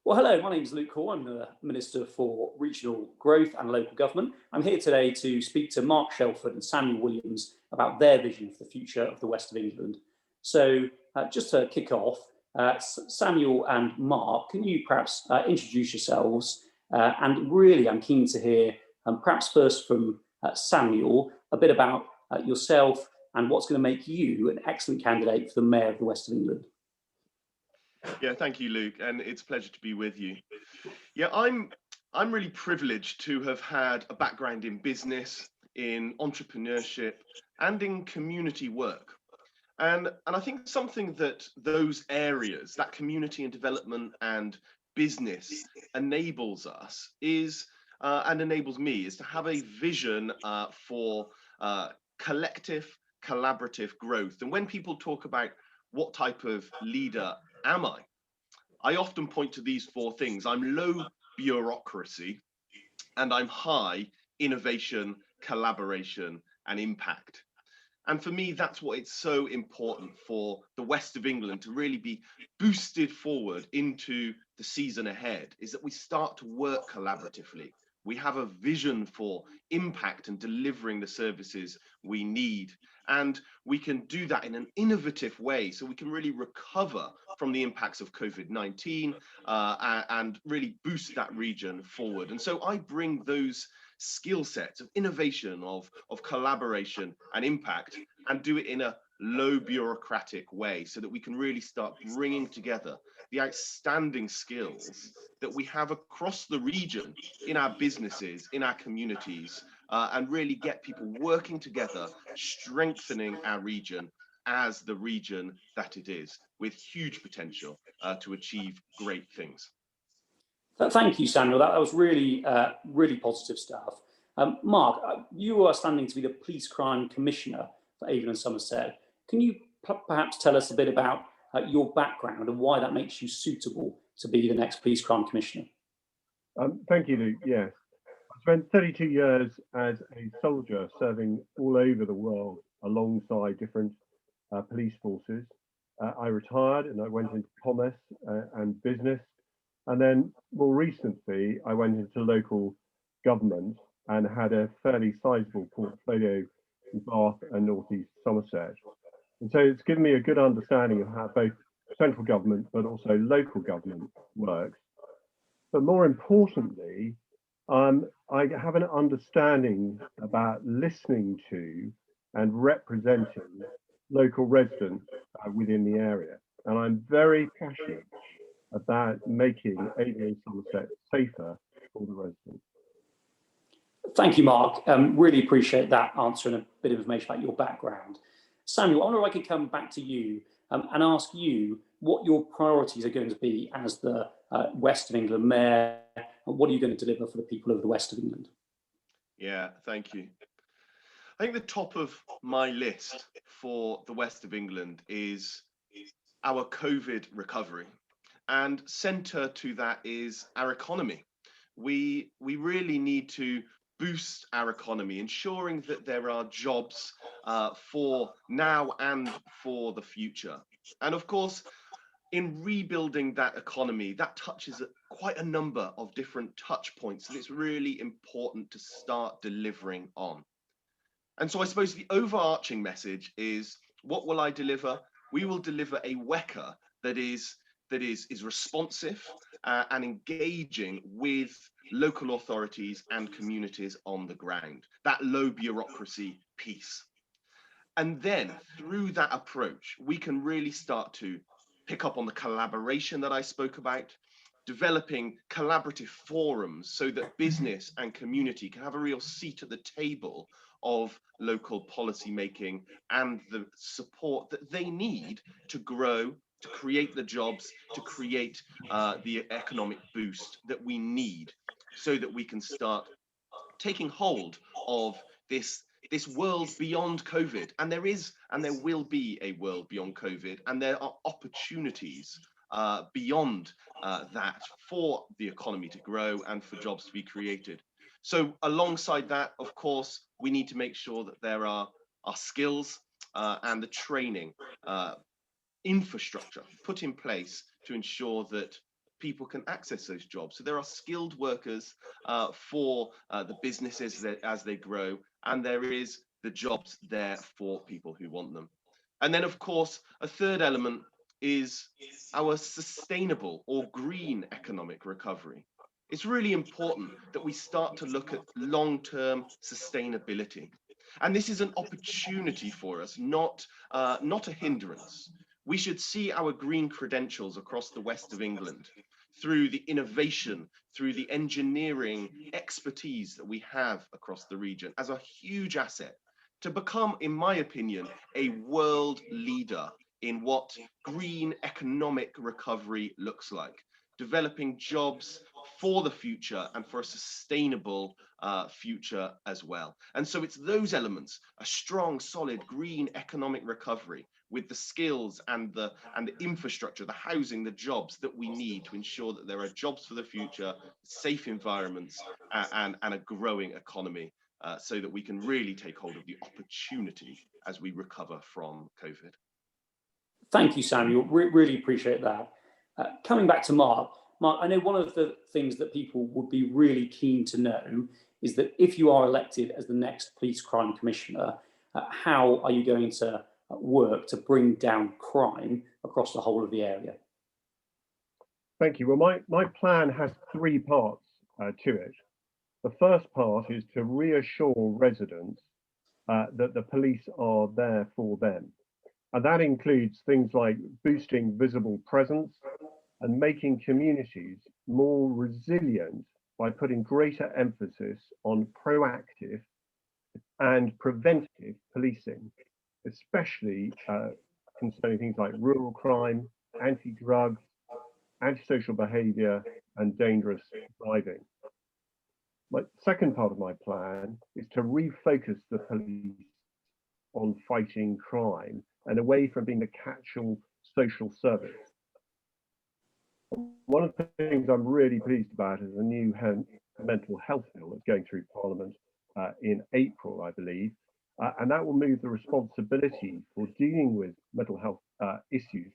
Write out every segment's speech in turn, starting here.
Well, hello, my name is Luke Hall. I'm the Minister for Regional Growth and Local Government. I'm here today to speak to Mark Shelford and Samuel Williams about their vision for the future of the West of England. So, just to kick off, Samuel and Mark, can you perhaps introduce yourselves? And really, I'm keen to hear, perhaps first from Samuel, a bit about yourself and what's going to make you an excellent candidate for the Mayor of the West of England. Yeah, thank you, Luke, and it's a pleasure to be with you. Yeah, I'm really privileged to have had a background in business, in entrepreneurship, and in community work. And I think something that those areas, that community and development and business enables us is, and enables me, is to have a vision for collective, collaborative growth. And when people talk about what type of leader am I often point to these four things. I'm low bureaucracy, and I'm high innovation, collaboration, and impact. And for me, that's what it's so important for the West of England to really be boosted forward into the season ahead, is that we start to work collaboratively. We have a vision for impact and delivering the services we need. And we can do that in an innovative way so we can really recover from the impacts of COVID-19 and really boost that region forward. And so I bring those skill sets of innovation, of collaboration and impact, and do it in a low bureaucratic way so that we can really start bringing together the outstanding skills that we have across the region in our businesses, in our communities, and really get people working together, strengthening our region as the region that it is, with huge potential to achieve great things. Thank you, Samuel. That was really, really positive stuff. Mark, you are standing to be the Police Crime Commissioner for Avon and Somerset. Can you perhaps tell us a bit about your background and why that makes you suitable to be the next Police Crime Commissioner? Thank you, Luke. Yes. I spent 32 years as a soldier serving all over the world alongside different police forces. I retired and I went into commerce and business. And then more recently, I went into local government and had a fairly sizable portfolio in Bath and North East Somerset. And so it's given me a good understanding of how both central government but also local government works. But more importantly, I have an understanding about listening to and representing local residents within the area. And I'm very passionate about making Avon and Somerset safer for the residents. Thank you, Mark. Really appreciate that answer and a bit of information about your background. Samuel, I wonder if I could come back to you and ask you what your priorities are going to be as the West of England Mayor, and what are you going to deliver for the people of the West of England? Yeah, thank you. I think the top of my list for the West of England is our COVID recovery. And centre to that is our economy. We really need to boost our economy, ensuring that there are jobs for now and for the future. And of course, in rebuilding that economy, that touches quite a number of different touch points, and it's really important to start delivering on. And so I suppose the overarching message is, what will I deliver? We will deliver a WECA that is responsive and engaging with local authorities and communities on the ground, that low bureaucracy piece. And then through that approach, we can really start to pick up on the collaboration that I spoke about, developing collaborative forums so that business and community can have a real seat at the table of local policy making and the support that they need to grow, to create the jobs, to create the economic boost that we need so that we can start taking hold of this world beyond COVID. And there is, and there will be a world beyond COVID, and there are opportunities beyond that for the economy to grow and for jobs to be created. So alongside that, of course, we need to make sure that there are our skills and the training infrastructure put in place to ensure that people can access those jobs. So there are skilled workers for the businesses as they grow, and there is the jobs there for people who want them. And then, of course, a third element is our sustainable or green economic recovery. It's really important that we start to look at long-term sustainability. And this is an opportunity for us, not a hindrance. We should see our green credentials across the west of England through the innovation, through the engineering expertise that we have across the region as a huge asset to become, in my opinion, a world leader in what green economic recovery looks like, developing jobs for the future and for a sustainable future as well. And so it's those elements, a strong, solid green economic recovery with the skills and the infrastructure, the housing, the jobs that we need to ensure that there are jobs for the future, safe environments, and a growing economy, so that we can really take hold of the opportunity as we recover from COVID. Thank you, Samuel. Really appreciate that. Coming back to Mark, I know one of the things that people would be really keen to know is that if you are elected as the next Police Crime Commissioner, how are you going to work to bring down crime across the whole of the area? Thank you. Well, my plan has three parts to it. The first part is to reassure residents that the police are there for them. And that includes things like boosting visible presence and making communities more resilient by putting greater emphasis on proactive and preventive policing, especially concerning things like rural crime, anti-drugs, antisocial behaviour, and dangerous driving. My second part of my plan is to refocus the police on fighting crime and away from being the catch-all social service. One of the things I'm really pleased about is the new mental health bill that's going through Parliament in April, I believe, and that will move the responsibility for dealing with mental health issues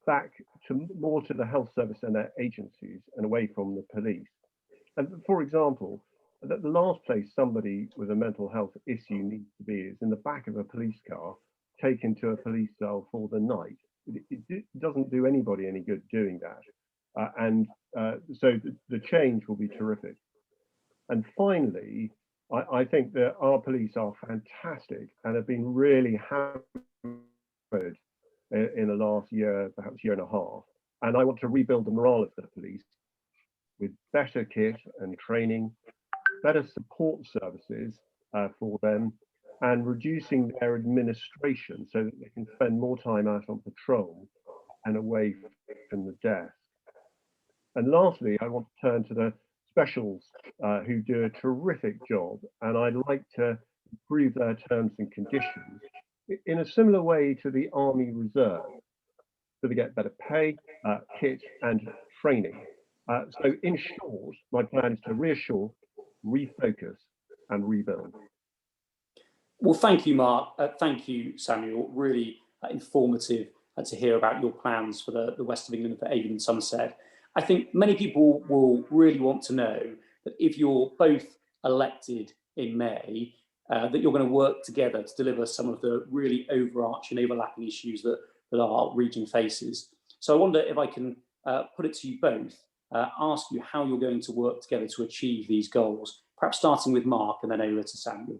back to more to the health service and their agencies and away from the police. And for example, the last place somebody with a mental health issue needs to be is in the back of a police car, taken to a police cell for the night. It doesn't do anybody any good doing that. So the change will be terrific. And finally, I think that our police are fantastic and have been really hammered in the last year, perhaps year and a half. And I want to rebuild the morale of the police with better kit and training, better support services for them, and reducing their administration so that they can spend more time out on patrol and away from the desk. And lastly, I want to turn to the specials who do a terrific job, and I'd like to improve their terms and conditions in a similar way to the Army Reserve, so they get better pay, kit, and training. So in short, my plan is to reassure, refocus, and rebuild. Well, thank you, Mark. Thank you, Samuel. Really informative to hear about your plans for the west of England, for Avon and Somerset. I think many people will really want to know that if you're both elected in May, that you're going to work together to deliver some of the really overarching, overlapping issues that our region faces. So I wonder if I can put it to you both, ask you how you're going to work together to achieve these goals, perhaps starting with Mark and then over to Samuel.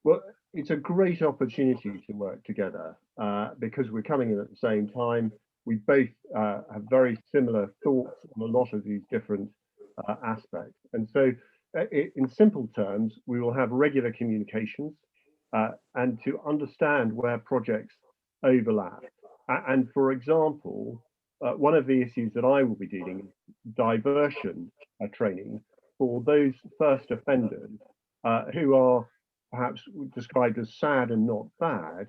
Well, it's a great opportunity to work together because we're coming in at the same time. We both have very similar thoughts on a lot of these different aspects. And so in simple terms, we will have regular communications and to understand where projects overlap. And for example, one of the issues that I will be dealing is diversion training for those first offenders who are perhaps described as sad and not bad,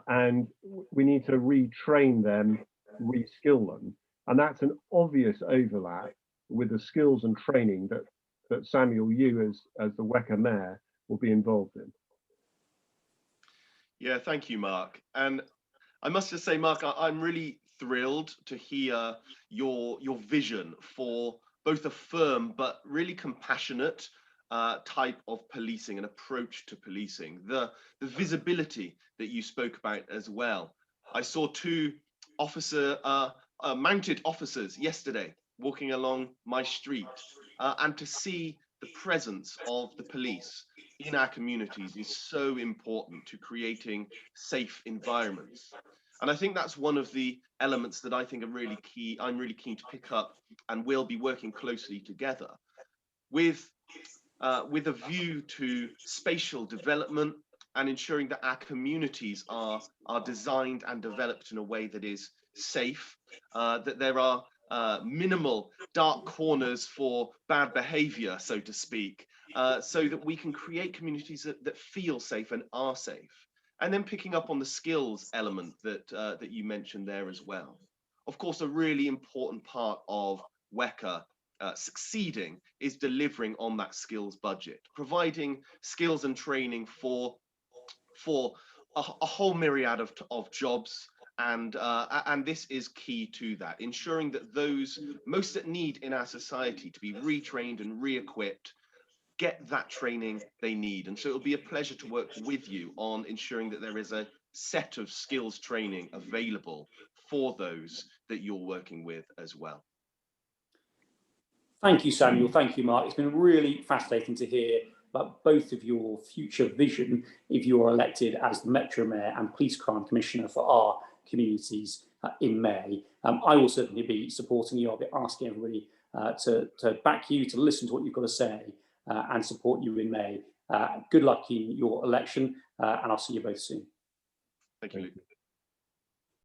and we need to retrain them, reskill them. And that's an obvious overlap with the skills and training that Samuel, you as the Wecker Mayor, will be involved in. Yeah, thank you, Mark. And I must just say, Mark, I'm really thrilled to hear your vision for both a firm but really compassionate type of policing and approach to policing. The visibility that you spoke about as well. I saw two mounted officers yesterday walking along my street, and to see the presence of the police in our communities is so important to creating safe environments. And I think that's one of the elements that I think are really key. I'm really keen to pick up, and we'll be working closely together with a view to spatial development and ensuring that our communities are designed and developed in a way that is safe, that there are minimal dark corners for bad behavior, so to speak, so that we can create communities that feel safe and are safe. And then picking up on the skills element that you mentioned there as well. Of course, a really important part of WECA succeeding is delivering on that skills budget, providing skills and training for a whole myriad of jobs, and this is key to that, ensuring that those most at need in our society to be retrained and re-equipped get that training they need. And so it'll be a pleasure to work with you on ensuring that there is a set of skills training available for those that you're working with as well. Thank you, Samuel. Thank you, Mark. It's been really fascinating to hear about both of your future vision if you are elected as the Metro Mayor and Police Crime Commissioner for our communities in May. I will certainly be supporting you. I'll be asking everybody to back you, to listen to what you've got to say, and support you in May. Good luck in your election, and I'll see you both soon. Thank you, Luke.